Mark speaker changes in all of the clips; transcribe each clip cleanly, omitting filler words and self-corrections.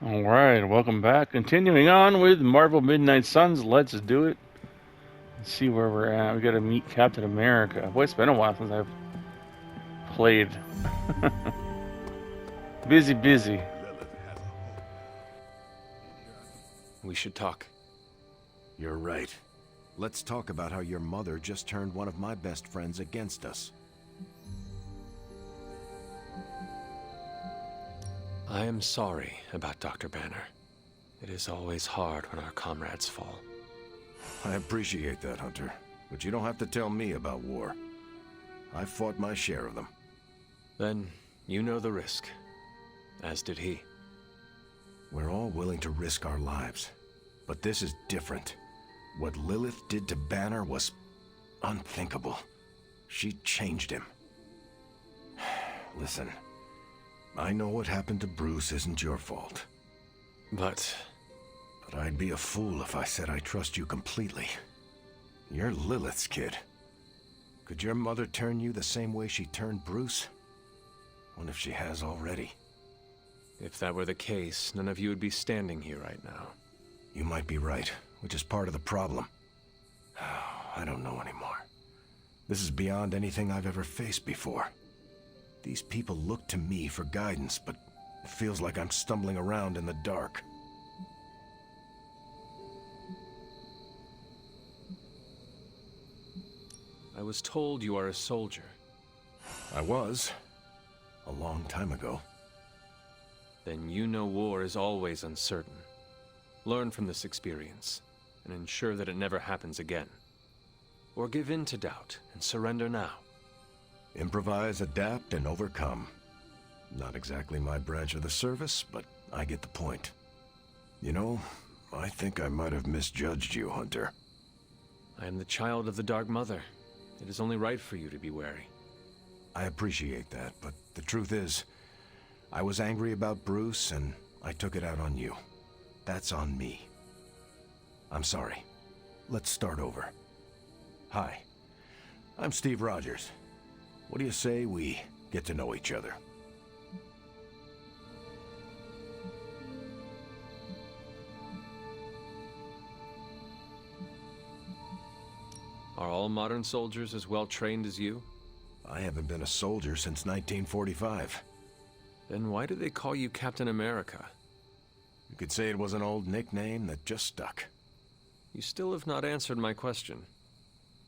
Speaker 1: Alright, welcome back. Continuing on with Marvel Midnight Suns. Let's do it. Let's see where we're at. We gotta meet Captain America. Boy, it's been a while since I've played. busy.
Speaker 2: We should talk.
Speaker 3: You're right. Let's talk about how your mother just turned one of my best friends against us.
Speaker 2: I am sorry about Dr. Banner. It is always hard when our comrades fall.
Speaker 3: I appreciate that, Hunter. But you don't have to tell me about war. I fought my share of them.
Speaker 2: Then, you know the risk. As did he.
Speaker 3: We're all willing to risk our lives. But this is different. What Lilith did to Banner was unthinkable. She changed him. Listen, I know what happened to Bruce isn't your fault.
Speaker 2: But
Speaker 3: I'd be a fool if I said I trust you completely. You're Lilith's kid. Could your mother turn you the same way she turned Bruce? What if she has already?
Speaker 2: if that were the case, none of you would be standing here right now.
Speaker 3: You might be right, which is part of the problem. I don't know anymore. This is beyond anything I've ever faced before. These people look to me for guidance, but it feels like I'm stumbling around in the dark.
Speaker 2: I was told you are a soldier.
Speaker 3: I was. A long time ago.
Speaker 2: Then you know war is always uncertain. Learn from this experience, and ensure that it never happens again. Or give in to doubt, and surrender now.
Speaker 3: Improvise, adapt, and overcome. Not exactly my branch of the service, but I get the point. You know, I think I might have misjudged you, Hunter.
Speaker 2: I am the child of the Dark Mother. It is only right for you to be wary.
Speaker 3: I appreciate that, but the truth is, I was angry about Bruce, and I took it out on you. That's on me. I'm sorry. Let's start over. Hi, I'm Steve Rogers. What do you say we get to know each other?
Speaker 2: Are all modern soldiers as well trained as you?
Speaker 3: I haven't been a soldier since 1945.
Speaker 2: Then why do they call you Captain America?
Speaker 3: You could say it was an old nickname that just stuck.
Speaker 2: You still have not answered my question.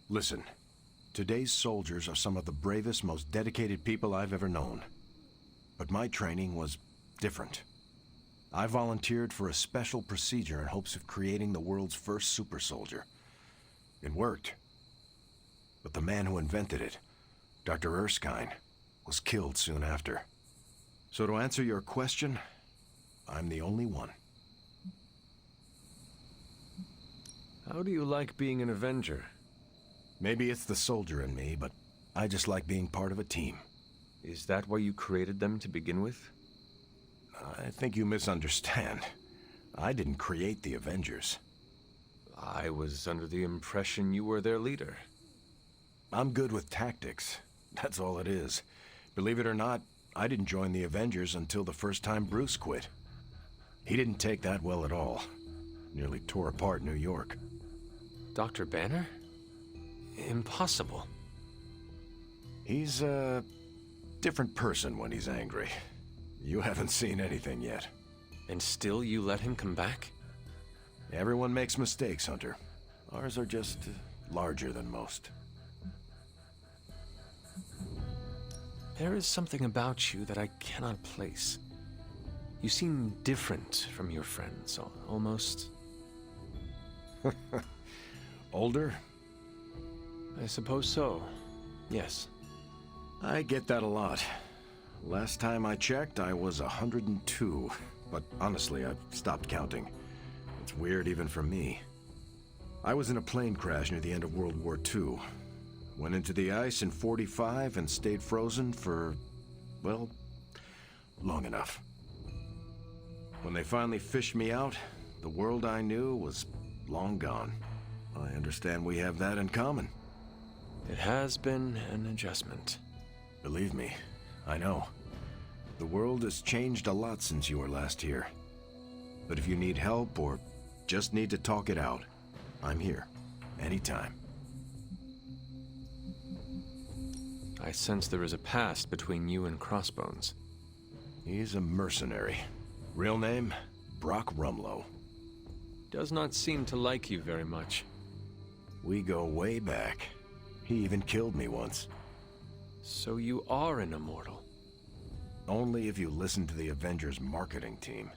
Speaker 3: Listen, today's soldiers are some of the bravest, most dedicated people I've ever known. But my training was different. I volunteered for a special procedure in hopes of creating the world's first super soldier. It worked. But the man who invented it, Dr. Erskine, was killed soon after. So to answer your question, I'm the only one.
Speaker 2: How do you like being an Avenger?
Speaker 3: Maybe it's the soldier in me, but I just like being part of a team.
Speaker 2: Is that why you created them to begin with?
Speaker 3: I think you misunderstand. I didn't create the Avengers.
Speaker 2: I was under the impression you were their leader.
Speaker 3: I'm good with tactics. That's all it is. Believe it or not, I didn't join the Avengers until the first time Bruce quit. He didn't take that well at all. Nearly tore apart New York.
Speaker 2: Dr. Banner? Impossible.
Speaker 3: He's a different person when he's angry. You haven't seen anything yet.
Speaker 2: And still you let him come back?
Speaker 3: Everyone makes mistakes, Hunter. Ours are just larger than most.
Speaker 2: There is something about you that I cannot place. You seem different from your friends, almost...
Speaker 3: Older?
Speaker 2: I suppose so. Yes.
Speaker 3: I get that a lot. Last time I checked, I was 102. But honestly, I've stopped counting. It's weird even for me. I was in a plane crash near the end of World War II. Went into the ice in '45 and stayed frozen for, well, long enough. When they finally fished me out, the world I knew was long gone. I understand we have that in common.
Speaker 2: It has been an adjustment.
Speaker 3: Believe me, I know. The world has changed a lot since you were last here. But if you need help or just need to talk it out, I'm here. Anytime.
Speaker 2: I sense there is a past between you and Crossbones.
Speaker 3: He's a mercenary. Real name, Brock Rumlow.
Speaker 2: Does not seem to like you very much.
Speaker 3: We go way back. He even killed me once.
Speaker 2: So you are an immortal.
Speaker 3: Only if you listen to the Avengers marketing team.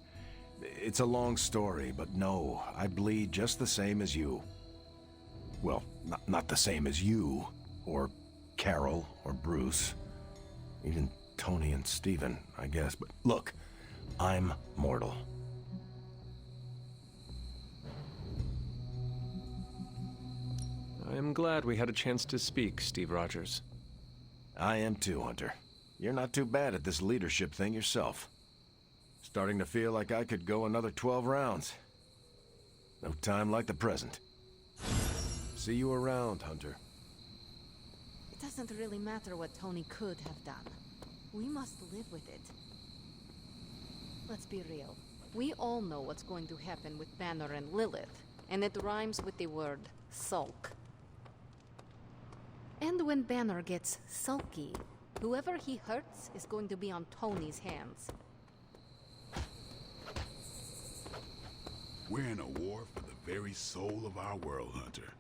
Speaker 3: It's a long story, but no, I bleed just the same as you. Well, not the same as you, or Carol, or Bruce. Even Tony and Steven, I guess. But look, I'm mortal.
Speaker 2: I am glad we had a chance to speak, Steve Rogers.
Speaker 3: I am too, Hunter. You're not too bad at this leadership thing yourself. Starting to feel like I could go another 12 rounds. No time like the present. See you around, Hunter.
Speaker 4: It doesn't really matter what Tony could have done. We must live with it. Let's be real. We all know what's going to happen with Banner and Lilith, and it rhymes with the word sulk. And when Banner gets sulky, whoever he hurts is going to be on Tony's hands.
Speaker 5: We're in a war for the very soul of our world, Hunter.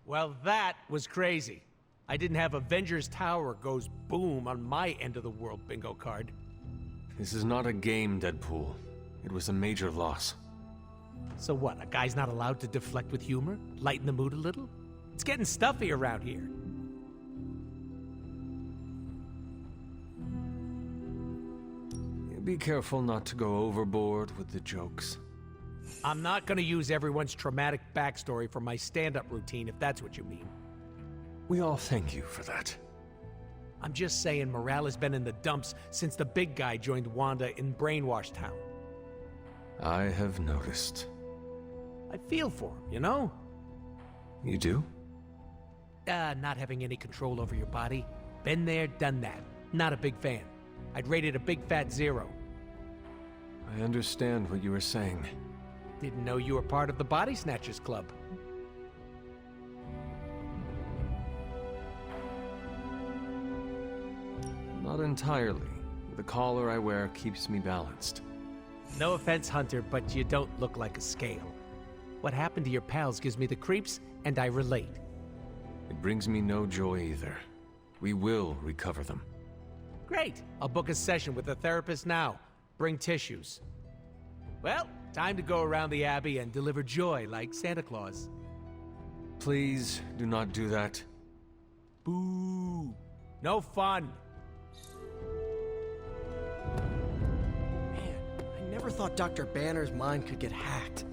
Speaker 6: Well, that was crazy. I didn't have Avengers Tower goes boom on my end of the world bingo card.
Speaker 2: This is not a game, Deadpool. It was a major loss.
Speaker 6: So what, a guy's not allowed to deflect with humor? Lighten the mood a little? It's getting stuffy around here.
Speaker 2: Be careful not to go overboard with the jokes.
Speaker 6: I'm not gonna use everyone's traumatic backstory for my stand-up routine, if that's what you mean.
Speaker 2: We all thank you for that.
Speaker 6: I'm just saying morale has been in the dumps since the big guy joined Wanda in Brainwash Town.
Speaker 2: I have noticed.
Speaker 6: I feel for him, you know?
Speaker 2: You do?
Speaker 6: Not having any control over your body. Been there, done that. Not a big fan. I'd rate it a big fat 0.
Speaker 2: I understand what you were saying.
Speaker 6: Didn't know you were part of the Body Snatchers Club.
Speaker 2: Not entirely. The collar I wear keeps me balanced.
Speaker 6: No offense, Hunter, but you don't look like a scale. What happened to your pals gives me the creeps, and I relate.
Speaker 2: It brings me no joy either. We will recover them.
Speaker 6: Great! I'll book a session with a therapist now. Bring tissues. Well, time to go around the Abbey and deliver joy like Santa Claus.
Speaker 2: Please do not do that.
Speaker 6: Boo! No fun!
Speaker 7: Man, I never thought Dr. Banner's mind could get hacked.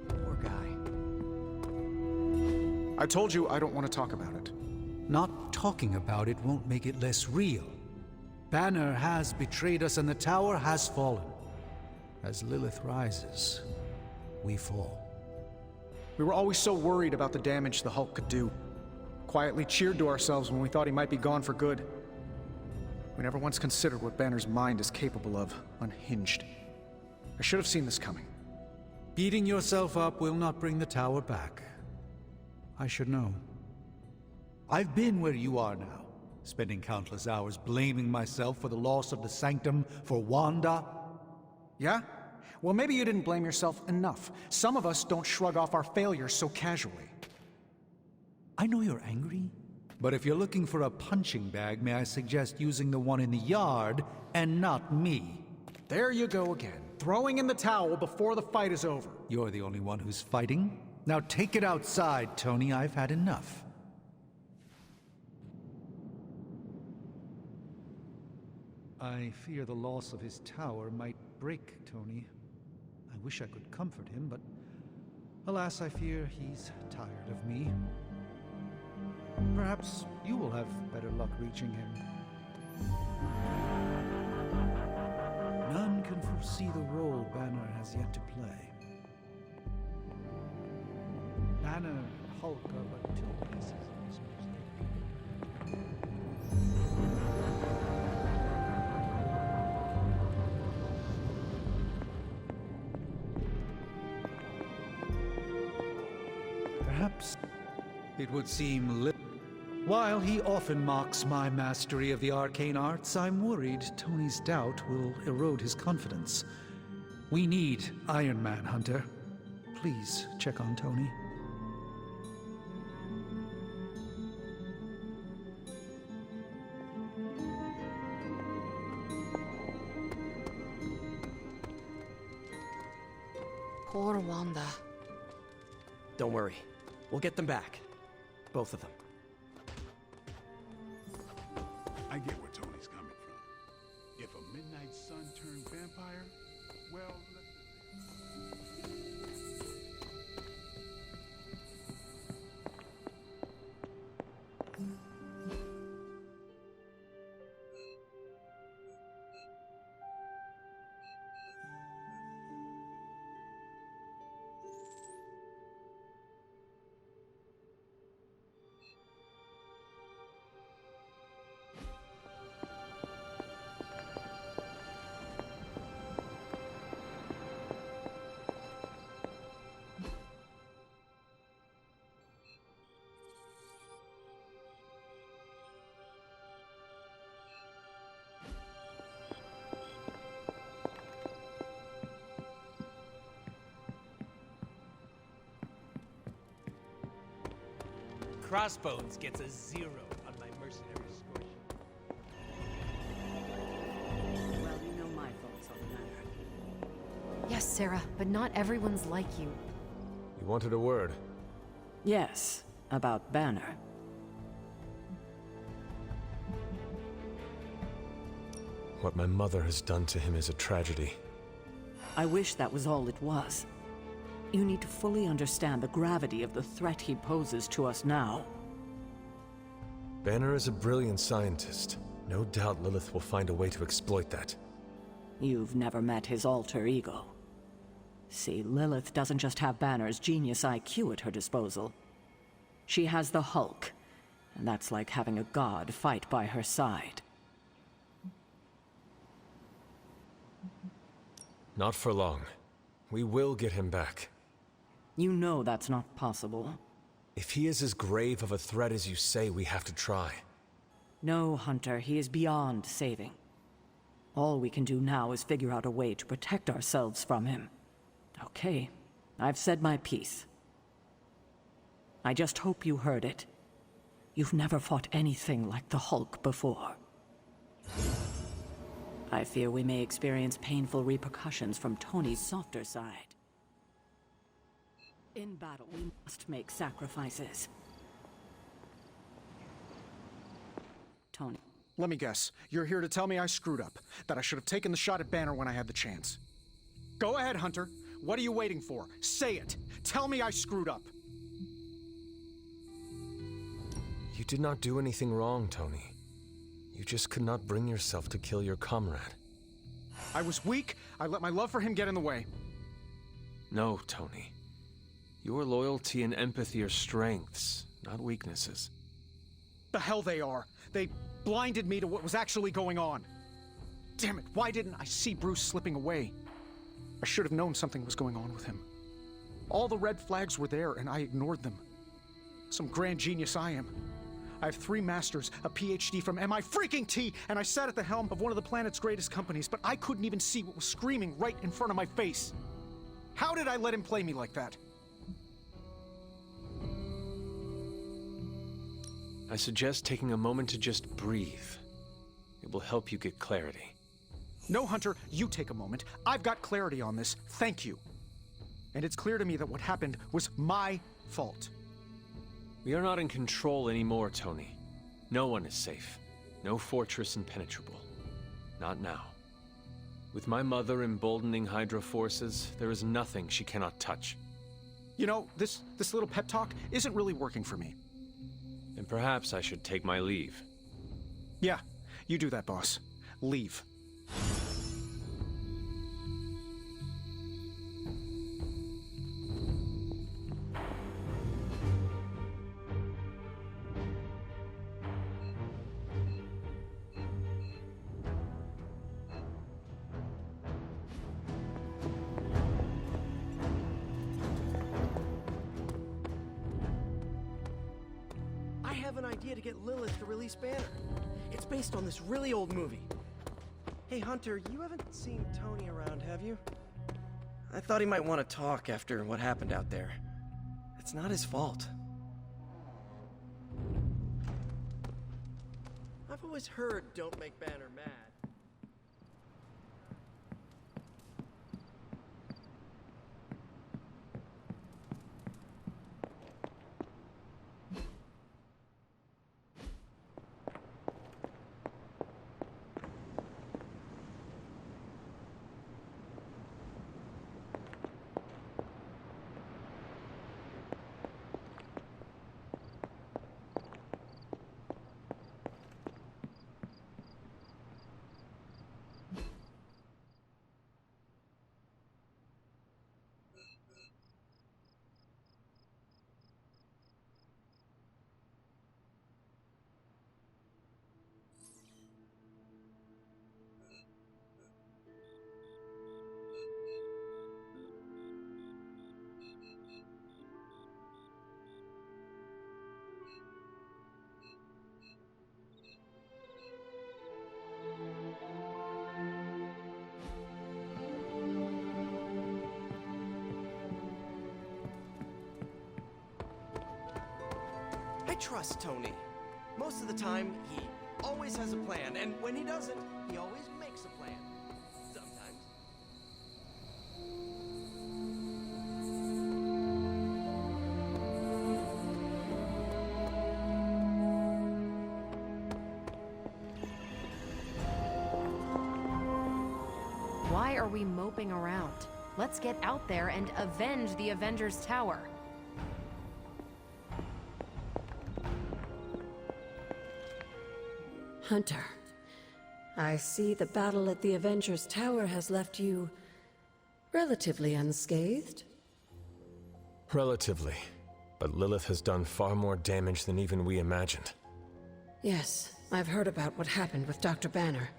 Speaker 7: Poor guy.
Speaker 8: I told you I don't want to talk about it.
Speaker 9: Not talking about it won't make it less real. Banner has betrayed us and the tower has fallen. As Lilith rises, we fall.
Speaker 8: We were always so worried about the damage the Hulk could do. Quietly cheered to ourselves when we thought he might be gone for good. We never once considered what Banner's mind is capable of, unhinged. I should have seen this coming.
Speaker 9: Beating yourself up will not bring the tower back. I should know. I've been where you are now, spending countless hours blaming myself for the loss of the Sanctum for Wanda.
Speaker 8: Yeah? Well, maybe you didn't blame yourself enough. Some of us don't shrug off our failures so casually.
Speaker 9: I know you're angry, but if you're looking for a punching bag, may I suggest using the one in the yard and not me?
Speaker 8: There you go again, throwing in the towel before the fight is over.
Speaker 9: You're the only one who's fighting. Now take it outside, Tony. I've had enough. I fear the loss of his tower might break Tony. I wish I could comfort him, but alas, I fear he's tired of me. Perhaps you will have better luck reaching him. None can foresee the role Banner has yet to play. Banner and Hulk are but two pieces of his mosaic. perhaps it would seem while he often mocks my mastery of the arcane arts, I'm worried Tony's doubt will erode his confidence. We need Iron Man, Hunter. Please check on Tony.
Speaker 4: Poor Wanda.
Speaker 7: Don't worry. We'll get them back. Both of them.
Speaker 5: I get where Tony's coming from. If a midnight sun turned vampire, well,
Speaker 6: Crossbones gets a 0 on my mercenary score sheet.
Speaker 10: Well, you know my thoughts on the matter.
Speaker 4: Yes, Sarah, but not everyone's like you.
Speaker 2: You wanted a word.
Speaker 10: Yes, about Banner.
Speaker 2: What my mother has done to him is a tragedy.
Speaker 10: I wish that was all it was. You need to fully understand the gravity of the threat he poses to us now.
Speaker 2: Banner is a brilliant scientist. No doubt Lilith will find a way to exploit that.
Speaker 10: You've never met his alter ego. See, Lilith doesn't just have Banner's genius IQ at her disposal. She has the Hulk, and that's like having a god fight by her side.
Speaker 2: Not for long. We will get him back.
Speaker 10: You know that's not possible.
Speaker 2: If he is as grave of a threat as you say, we have to try.
Speaker 10: No, Hunter, he is beyond saving. All we can do now is figure out a way to protect ourselves from him. Okay, I've said my piece. I just hope you heard it. You've never fought anything like the Hulk before. I fear we may experience painful repercussions from Tony's softer side. In battle, we must make sacrifices. Tony.
Speaker 8: Let me guess. You're here to tell me I screwed up. That I should have taken the shot at Banner when I had the chance. Go ahead, Hunter. What are you waiting for? Say it. Tell me I screwed up.
Speaker 2: You did not do anything wrong, Tony. You just could not bring yourself to kill your comrade.
Speaker 8: I was weak. I let my love for him get in the way.
Speaker 2: No, Tony. Your loyalty and empathy are strengths, not weaknesses.
Speaker 8: The hell they are. They blinded me to what was actually going on. Damn it, why didn't I see Bruce slipping away? I should have known something was going on with him. All the red flags were there, and I ignored them. Some grand genius I am. I have 3 masters, a PhD from MI-freaking-T, and I sat at the helm of one of the planet's greatest companies, but I couldn't even see what was screaming right in front of my face. How did I let him play me like that?
Speaker 2: I suggest taking a moment to just breathe. It will help you get clarity.
Speaker 8: No, Hunter, you take a moment. I've got clarity on this. Thank you. And it's clear to me that what happened was my fault.
Speaker 2: We are not in control anymore, Tony. No one is safe. No fortress impenetrable. Not now. With my mother emboldening Hydra forces, there is nothing she cannot touch.
Speaker 8: You know, this little pep talk isn't really working for me.
Speaker 2: And perhaps I should take my leave.
Speaker 8: Yeah, you do that, boss. Leave.
Speaker 7: idea to get Lilith to release Banner. It's based on this really old movie. Hey, Hunter, you haven't seen Tony around, have you? I thought he might want to talk after what happened out there. It's not his fault. I've always heard don't make Banner mad. I trust Tony. Most of the time, he always has a plan, and when he doesn't, he always makes a plan. Sometimes.
Speaker 4: Why are we moping around? Let's get out there and avenge the Avengers Tower.
Speaker 11: Hunter, I see the battle at the Avengers Tower has left you relatively unscathed.
Speaker 2: Relatively. But Lilith has done far more damage than even we imagined.
Speaker 11: Yes, I've heard about what happened with Dr. Banner.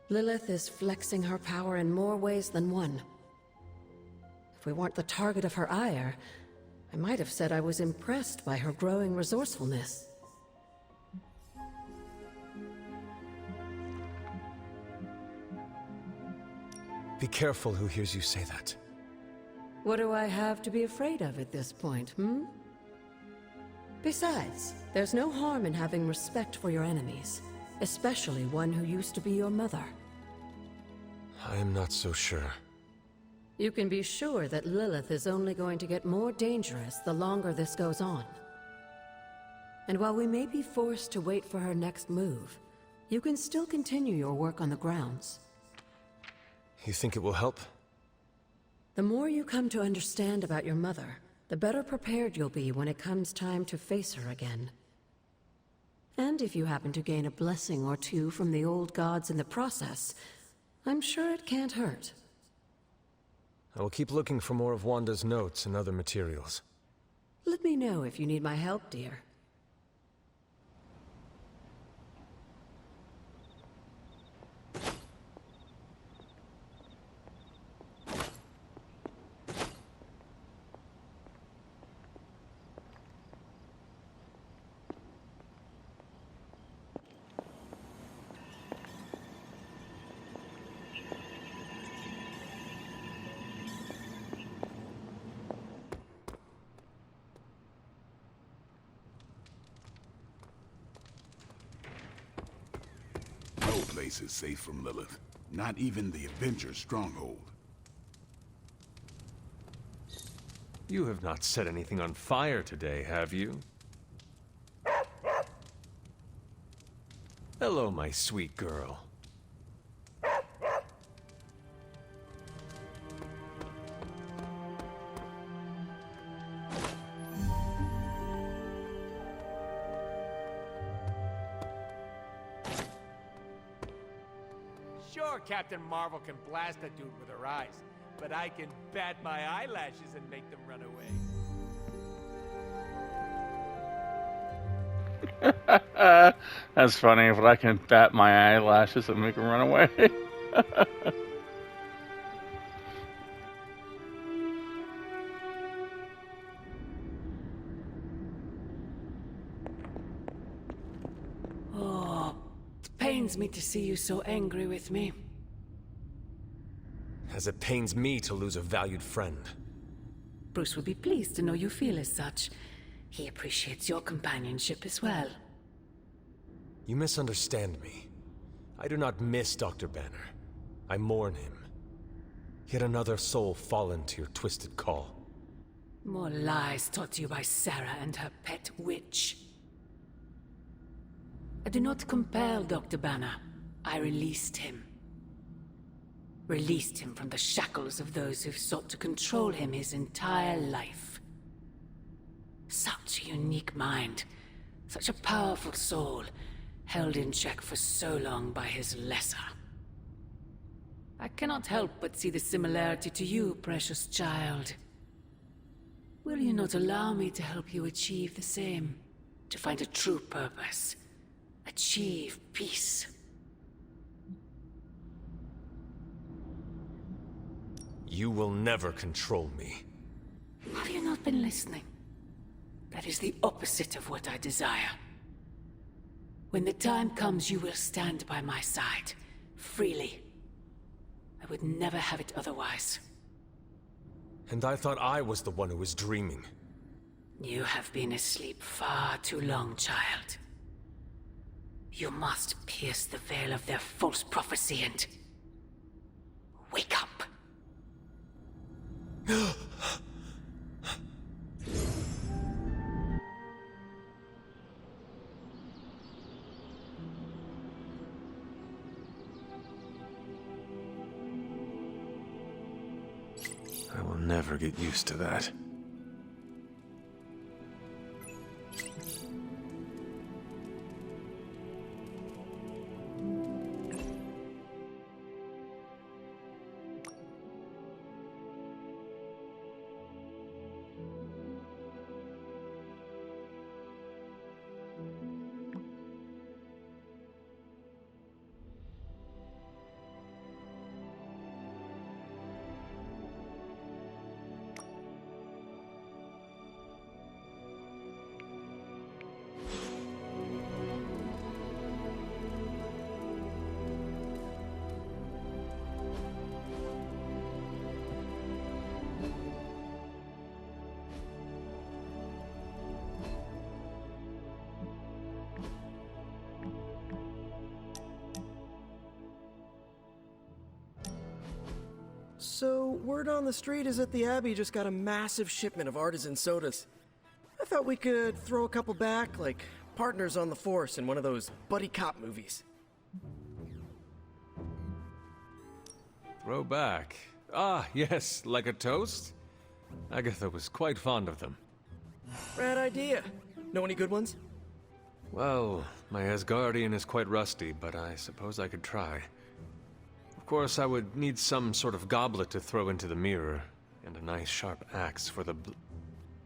Speaker 11: Lilith is flexing her power in more ways than one. If we weren't the target of her ire, I might have said I was impressed by her growing resourcefulness.
Speaker 2: Be careful who hears you say that.
Speaker 11: What do I have to be afraid of at this point, hmm? Besides, there's no harm in having respect for your enemies, especially one who used to be your mother.
Speaker 2: I am not so sure.
Speaker 11: You can be sure that Lilith is only going to get more dangerous the longer this goes on. And while we may be forced to wait for her next move, you can still continue your work on the grounds.
Speaker 2: You think it will help?
Speaker 11: The more you come to understand about your mother, the better prepared you'll be when it comes time to face her again. And if you happen to gain a blessing or two from the old gods in the process, I'm sure it can't hurt.
Speaker 2: I will keep looking for more of Wanda's notes and other materials.
Speaker 11: Let me know if you need my help, dear.
Speaker 5: No place is safe from Lilith. Not even the Avengers' stronghold.
Speaker 2: You have not set anything on fire today, have you? Hello, my sweet girl.
Speaker 6: Sure, Captain Marvel can blast a dude with her eyes, but I can bat my eyelashes and make them run away.
Speaker 1: That's funny, but I can bat my eyelashes and make them run away.
Speaker 11: pains me to see you so angry with me.
Speaker 2: As it pains me to lose a valued friend.
Speaker 11: Bruce would be pleased to know you feel as such. He appreciates your companionship as well.
Speaker 2: You misunderstand me. I do not miss Dr. Banner. I mourn him. Yet another soul fallen to your twisted call.
Speaker 11: More lies taught you by Sarah and her pet witch. I do not compel Dr. Banner. I released him. Released him from the shackles of those who've sought to control him his entire life. Such a unique mind, such a powerful soul, held in check for so long by his lesser. I cannot help but see the similarity to you, precious child. Will you not allow me to help you achieve the same? To find a true purpose. Achieve peace.
Speaker 2: You will never control me.
Speaker 11: Have you not been listening? That is the opposite of what I desire. When the time comes, you will stand by my side, freely. I would never have it otherwise.
Speaker 2: And I thought I was the one who was dreaming.
Speaker 11: You have been asleep far too long, child. You must pierce the veil of their false prophecy and... wake up.
Speaker 2: I will never get used to that.
Speaker 7: So, word on the street is that the Abbey just got a massive shipment of artisan sodas. I thought we could throw a couple back, like partners on the force in one of those buddy cop movies.
Speaker 2: Throw back. Ah, yes, like a toast? Agatha was quite fond of them.
Speaker 7: Rad idea. Know any good ones?
Speaker 2: Well, my Asgardian is quite rusty, but I suppose I could try. Of course, I would need some sort of goblet to throw into the mirror, and a nice sharp axe for the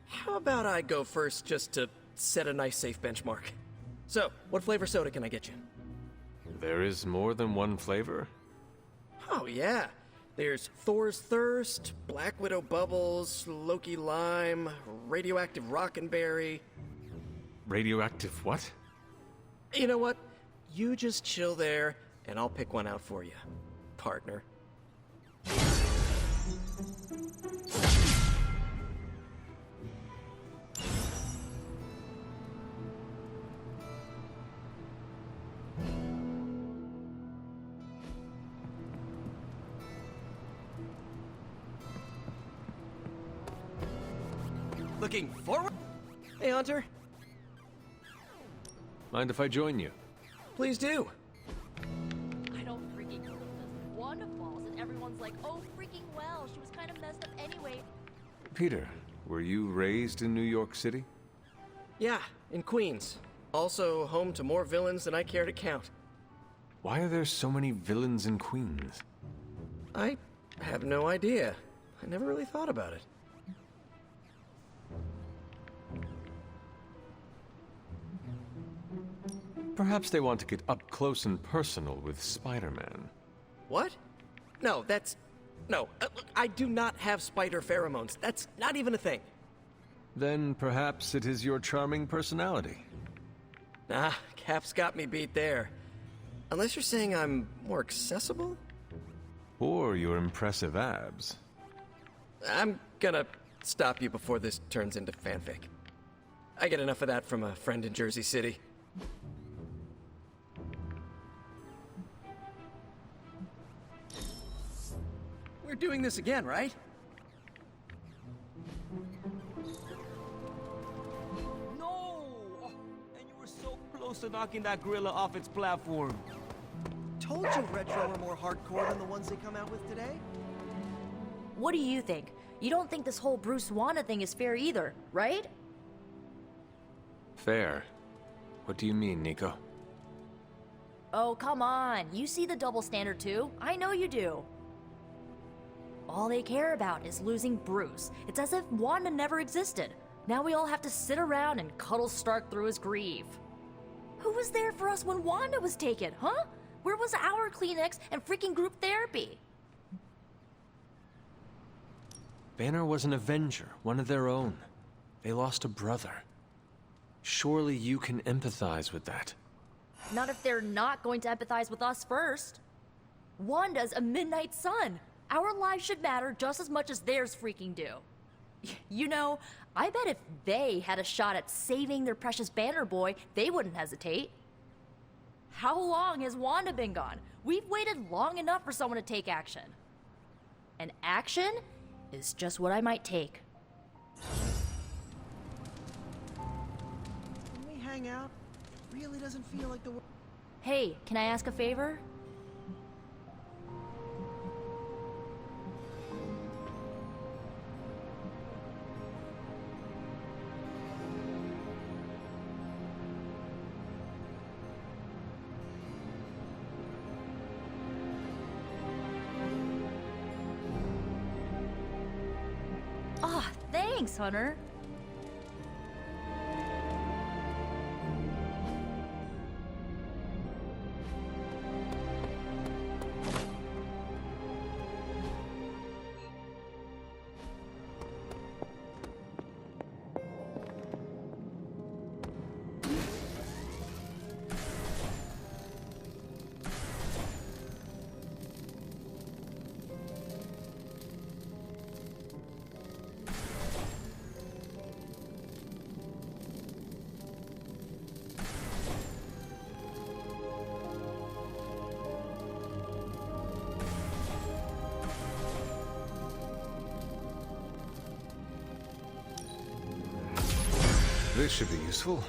Speaker 7: How about I go first just to set a nice safe benchmark? So, what flavor soda can I get you?
Speaker 2: There is more than one flavor?
Speaker 7: Oh yeah. There's Thor's Thirst, Black Widow Bubbles, Loki Lime, Radioactive Rockenberry.
Speaker 2: Radioactive what?
Speaker 7: You know what? You just chill there, and I'll pick one out for you, partner. Looking forward? Hey, Hunter.
Speaker 2: Mind if I join you?
Speaker 7: Please do.
Speaker 12: I don't freaking know this. One falls and everyone's like, oh freaking well, she was kind of messed up anyway.
Speaker 2: Peter, were you raised in New York City?
Speaker 7: Yeah, in Queens. Also home to more villains than I care to count.
Speaker 2: Why are there so many villains in Queens?
Speaker 7: I have no idea. I never really thought about it.
Speaker 2: Perhaps they want to get up close and personal with Spider-Man.
Speaker 7: What? No, that's... No, I do not have spider pheromones. That's not even a thing.
Speaker 2: Then perhaps it is your charming personality.
Speaker 7: Nah, Cap's got me beat there. Unless you're saying I'm more accessible?
Speaker 2: Or your impressive abs.
Speaker 7: I'm gonna stop you before this turns into fanfic. I get enough of that from a friend in Jersey City. We're doing this again, right?
Speaker 13: No! Oh, and you were so close to knocking that gorilla off its platform.
Speaker 7: Told you retro are more hardcore than the ones they come out with today.
Speaker 12: What do you think? You don't think this whole Bruce Wanda thing is fair either, right?
Speaker 2: Fair. What do you mean, Nico?
Speaker 12: Oh, come on. You see the double standard too. I know you do. All they care about is losing Bruce. It's as if Wanda never existed. Now we all have to sit around and cuddle Stark through his grief. Who was there for us when Wanda was taken, huh? Where was our Kleenex and freaking group therapy?
Speaker 2: Banner was an Avenger, one of their own. They lost a brother. Surely you can empathize with that.
Speaker 12: Not if they're not going to empathize with us first. Wanda's a Midnight Sun. Our lives should matter just as much as theirs freaking do. You know, I bet if they had a shot at saving their precious Banner boy, they wouldn't hesitate. How long has Wanda been gone? We've waited long enough for someone to take action. And action is just what I might take.
Speaker 7: Can we hang out? Really doesn't feel like the world.
Speaker 12: Hey, can I ask a favor? Ah, thanks, Hunter.
Speaker 2: This should be useful.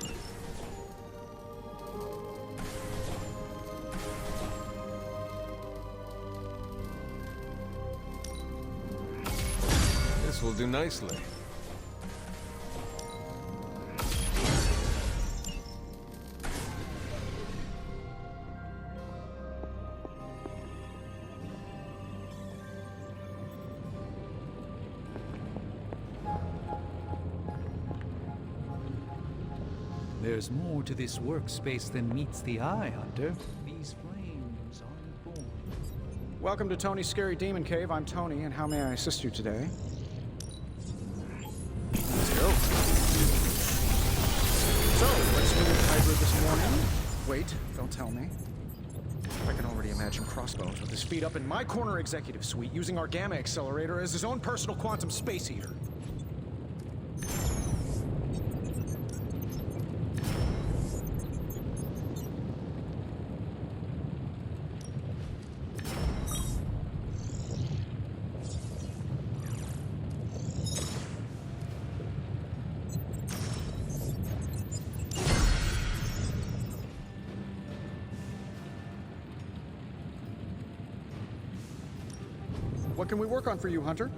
Speaker 2: This will do nicely.
Speaker 9: There's more to this workspace than meets the eye, Hunter. These flames aren't born.
Speaker 8: Welcome to Tony's Scary Demon Cave. I'm Tony, and how may I assist you today? Let's go. So, what's new with Hydra this morning? Wait, don't tell me. I can already imagine Crossbones with his feet up in my corner executive suite using our Gamma Accelerator as his own personal quantum space heater. What can we work on for you, Hunter?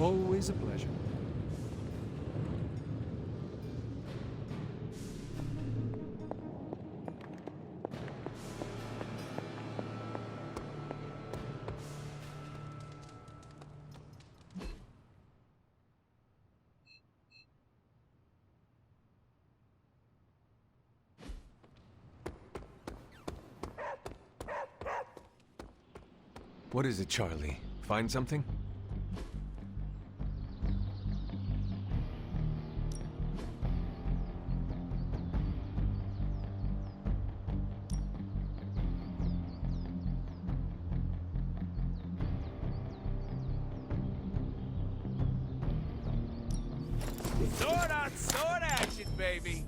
Speaker 9: Always a pleasure.
Speaker 2: What is it, Charlie? Find something?
Speaker 6: baby.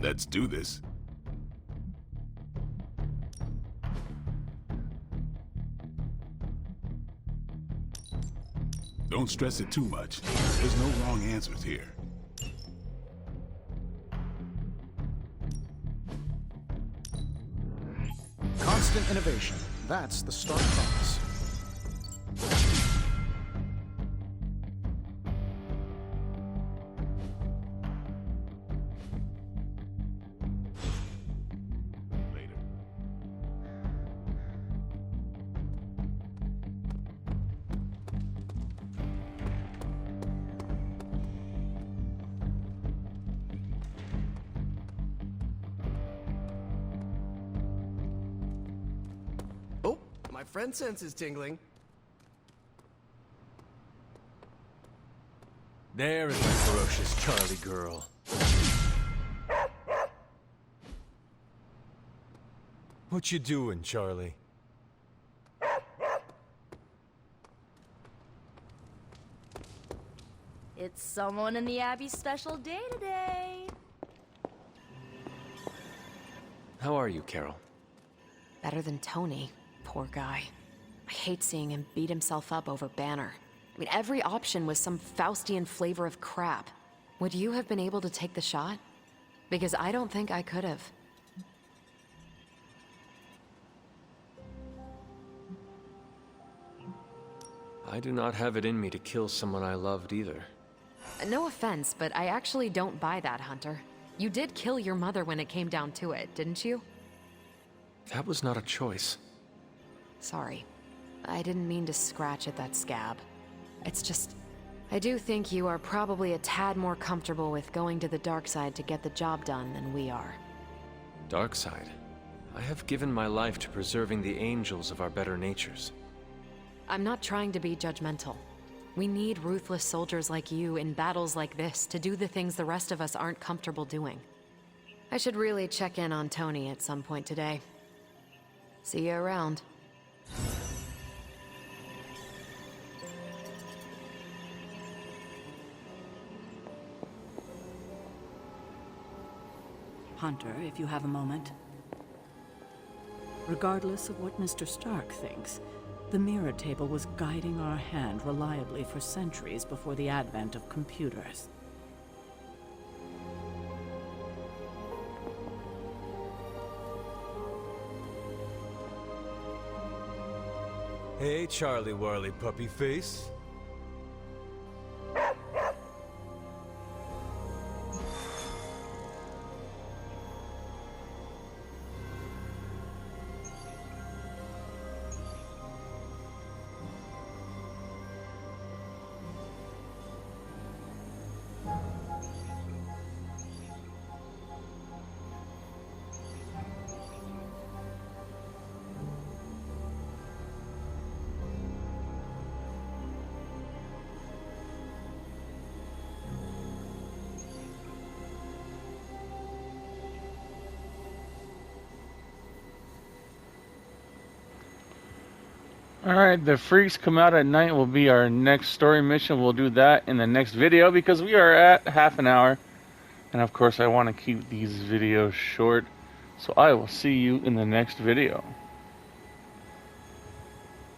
Speaker 5: Let's do this. Don't stress it too much. There's no wrong answers here.
Speaker 8: Constant innovation. That's the stark promise.
Speaker 5: Later.
Speaker 7: Oh, my friend sense is tingling.
Speaker 2: There is my ferocious Charlie girl. What you doing, Charlie?
Speaker 12: It's someone in the Abbey's special day today.
Speaker 2: How are you, Carol?
Speaker 14: Better than Tony. Poor guy. I hate seeing him beat himself up over Banner. I mean, every option was some Faustian flavor of crap. Would you have been able to take the shot? Because I don't think I could have.
Speaker 2: I do not have it in me to kill someone I loved either.
Speaker 14: No offense, but I actually don't buy that, Hunter. You did kill your mother when it came down to it, didn't you?
Speaker 2: That was not a choice.
Speaker 14: Sorry. I didn't mean to scratch at that scab. It's just... I do think you are probably a tad more comfortable with going to the dark side to get the job done than we are.
Speaker 2: Dark side? I have given my life to preserving the angels of our better natures.
Speaker 14: I'm not trying to be judgmental. We need ruthless soldiers like you in battles like this to do the things the rest of us aren't comfortable doing. I should really check in on Tony at some point today. See you around.
Speaker 10: Hunter, if you have a moment. Regardless of what Mr. Stark thinks, the mirror table was guiding our hand reliably for centuries before the advent of computers.
Speaker 2: Hey, Charlie Warley puppy face.
Speaker 1: Alright, the freaks come out at night will be our next story mission. We'll do that in the next video because we are at half an hour. And of course I want to keep these videos short. So I will see you in the next video.